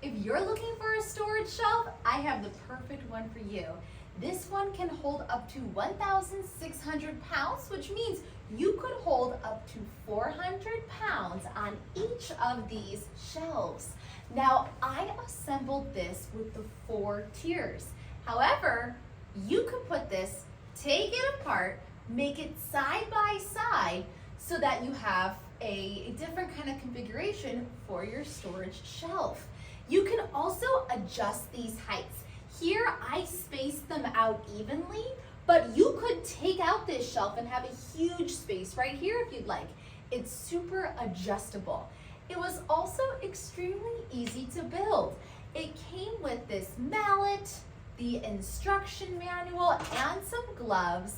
If you're looking for a storage shelf, I have the perfect one for you. This one can hold up to 1,600 pounds, which means you could hold up to 400 pounds on each of these shelves. Now, I assembled this with the 4 tiers. However, you could put this, take it apart, make it side by side so that you have a different kind of configuration for your storage shelf. You can also adjust these heights. Here I spaced them out evenly, but you could take out this shelf and have a huge space right here if you'd like. It's super adjustable. It was also extremely easy to build. It came with this mallet, the instruction manual, and some gloves.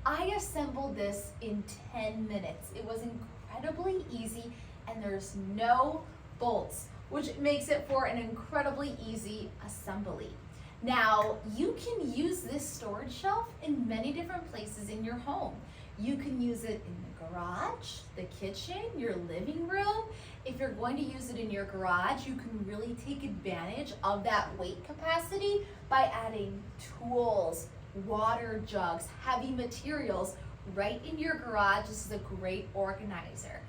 I assembled this in 10 minutes. It was incredibly easy and there's no bolts, which makes it for an incredibly easy assembly. Now, you can use this storage shelf in many different places in your home. You can use it in the garage, the kitchen, your living room. If you're going to use it in your garage, you can really take advantage of that weight capacity by adding tools, water jugs, heavy materials right in your garage. This is a great organizer.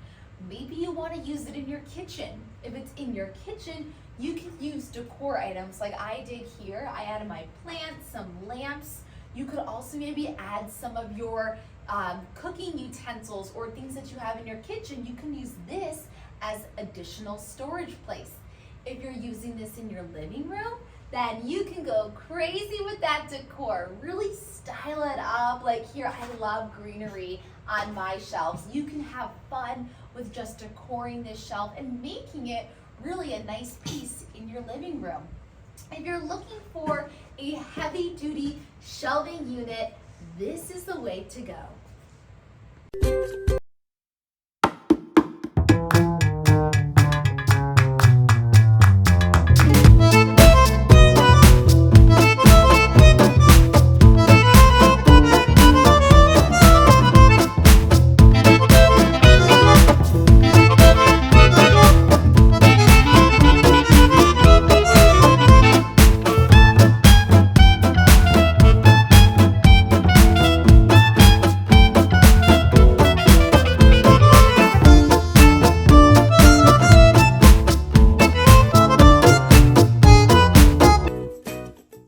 Maybe you want to use it in your kitchen. If it's in your kitchen, you can use decor items like I did here. I added my plants, some lamps. You could also maybe add some of your cooking utensils or things that you have in your kitchen. You can use this as additional storage place. If you're using this in your living room, then you can go crazy with that decor. Really style it up. Like here, I love greenery on my shelves. You can have fun with just decoring this shelf and making it really a nice piece in your living room. If you're looking for a heavy duty shelving unit, this is the way to go.